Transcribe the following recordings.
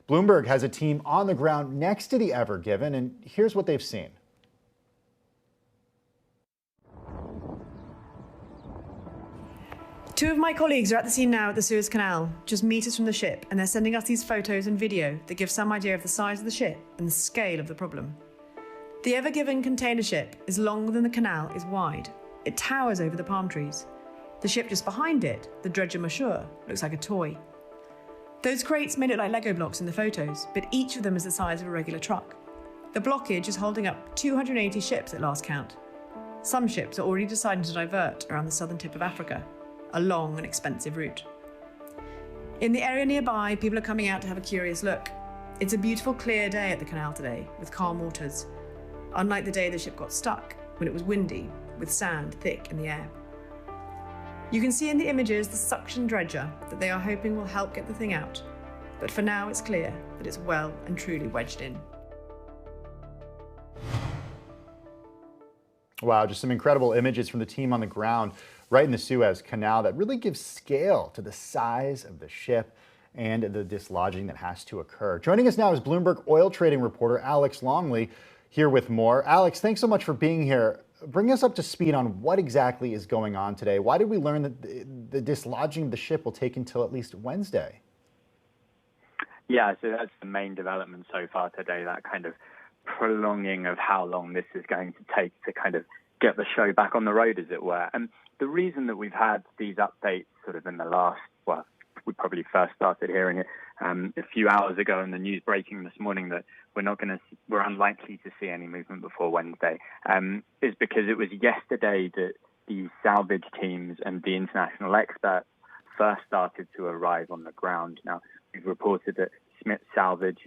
Bloomberg has a team on the ground next to the Ever Given, and here's what they've seen. Two of my colleagues are at the scene now at the Suez Canal, just meters from the ship, and they're sending us these photos and video that give some idea of the size of the ship and the scale of the problem. The Ever Given container ship is longer than the canal is wide. It towers over the palm trees. The ship just behind it, the dredger Mashur, looks like a toy. Those crates may look like Lego blocks in the photos, but each of them is the size of a regular truck. The blockage is holding up 280 ships at last count. Some ships are already deciding to divert around the southern tip of Africa, a long and expensive route. In the area nearby, people are coming out to have a curious look. It's a beautiful, clear day at the canal today, with calm waters, unlike the day the ship got stuck, when it was windy, with sand thick in the air. You can see in the images the suction dredger that they are hoping will help get the thing out, but for now it's clear that it's well and truly wedged in. Wow, just some incredible images from the team on the ground right in the Suez Canal that really gives scale to the size of the ship and the dislodging that has to occur. Joining us now is Bloomberg oil trading reporter Alex Longley, here with more. Alex, thanks so much for being here. Bring us up to speed on what exactly is going on today. Why did we learn that the dislodging of the ship will take until at least Wednesday? Yeah, so that's the main development so far today, that kind of prolonging of how long this is going to take to kind of get the show back on the road, as it were. And the reason that we've had these updates sort of in the last, well, we probably first started hearing it a few hours ago, and the news breaking this morning that we're unlikely to see any movement before Wednesday, is because it was yesterday that the salvage teams and the international experts first started to arrive on the ground. Now, we've reported that Smith Salvage,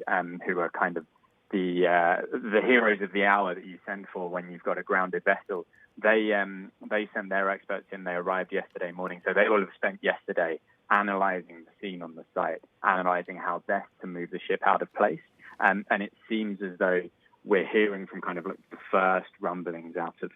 who are kind of the heroes of the hour that you send for when you've got a grounded vessel, they sent their experts in. They arrived yesterday morning, so they will have spent yesterday analysing the scene on the site, analysing how best to move the ship out of place. And it seems as though we're hearing from kind of like the first rumblings out of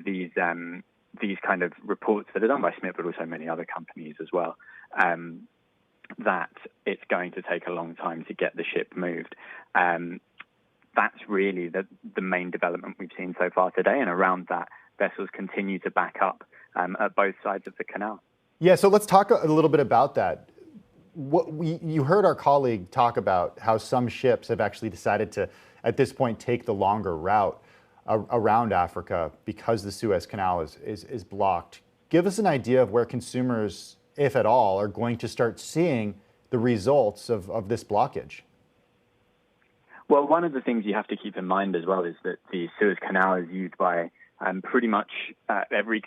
these kind of reports that are done by Smith, but also many other companies as well, that it's going to take a long time to get the ship moved. That's really the main development we've seen so far today, and around that, vessels continue to back up at both sides of the canal. Yeah, so let's talk a little bit about that. You heard our colleague talk about how some ships have actually decided to, at this point, take the longer route around Africa because the Suez Canal is blocked. Give us an idea of where consumers, if at all, are going to start seeing the results of this blockage. Well, one of the things you have to keep in mind as well is that the Suez Canal is used by pretty much every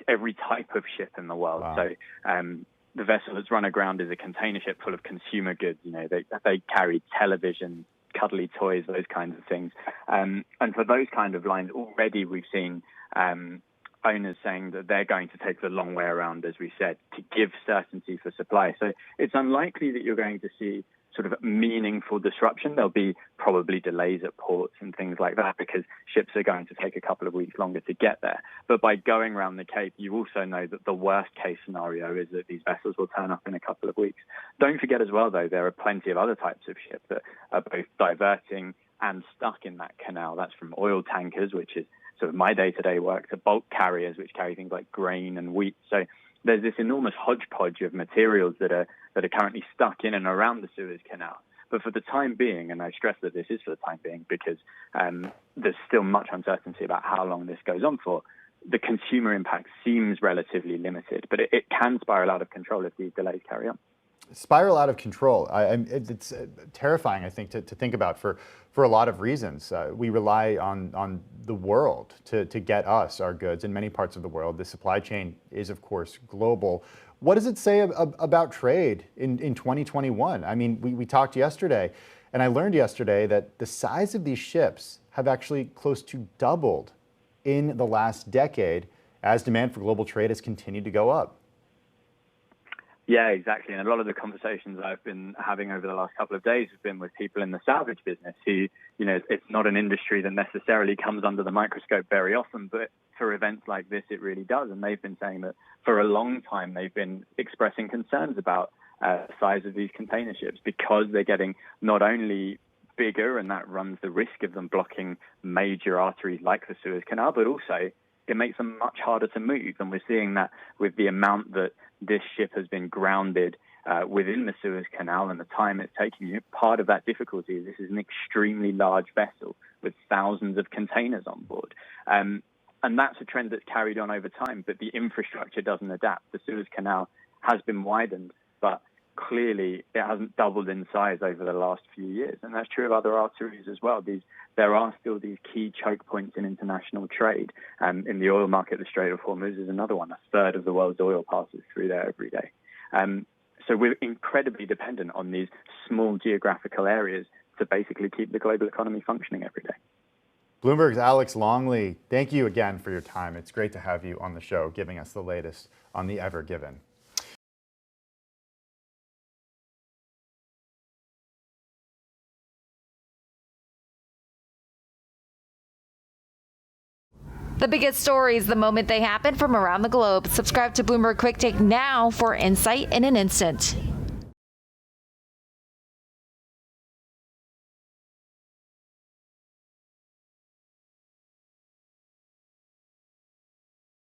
type of ship in the world. Wow. So the vessel that's run aground is a container ship full of consumer goods. You know, they carry television, cuddly toys, those kinds of things. And for those kind of lines, already we've seen owners saying that they're going to take the long way around, as we said, to give certainty for supply. So it's unlikely that you're going to see sort of meaningful disruption. There'll be probably delays at ports and things like that because ships are going to take a couple of weeks longer to get there. But by going around the Cape, you also know that the worst case scenario is that these vessels will turn up in a couple of weeks. Don't forget as well, though, there are plenty of other types of ships that are both diverting and stuck in that canal. That's from oil tankers, which is sort of my day-to-day work, to bulk carriers, which carry things like grain and wheat. So there's this enormous hodgepodge of materials that are currently stuck in and around the Suez Canal. But for the time being, and I stress that this is for the time being because there's still much uncertainty about how long this goes on for, the consumer impact seems relatively limited, but it can spiral out of control if these delays carry on. Spiral out of control. It's terrifying, I think, to think about for a lot of reasons. We rely on the world to get us our goods in many parts of the world. The supply chain is, of course, global. What does it say about trade in 2021? I mean, we talked yesterday, and I learned yesterday that the size of these ships have actually close to doubled in the last decade as demand for global trade has continued to go up. Yeah, exactly. And a lot of the conversations I've been having over the last couple of days have been with people in the salvage business who, you know, it's not an industry that necessarily comes under the microscope very often, but for events like this, it really does. And they've been saying that for a long time, they've been expressing concerns about size of these container ships, because they're getting not only bigger, and that runs the risk of them blocking major arteries like the Suez Canal, but also it makes them much harder to move. And we're seeing that with the amount that this ship has been grounded within the Suez Canal and the time it's taking you. Part of that difficulty is this is an extremely large vessel with thousands of containers on board. And that's a trend that's carried on over time, but the infrastructure doesn't adapt. The Suez Canal has been widened, but clearly it hasn't doubled in size over the last few years. And that's true of other arteries as well. There are still these key choke points in international trade. In the oil market, the Strait of Hormuz is another one. A third of the world's oil passes through there every day. So we're incredibly dependent on these small geographical areas to basically keep the global economy functioning every day. Bloomberg's Alex Longley, thank you again for your time. It's great to have you on the show, giving us the latest on the Ever Given. The biggest stories the moment they happen from around the globe. Subscribe to Bloomberg Quick Take now for insight in an instant.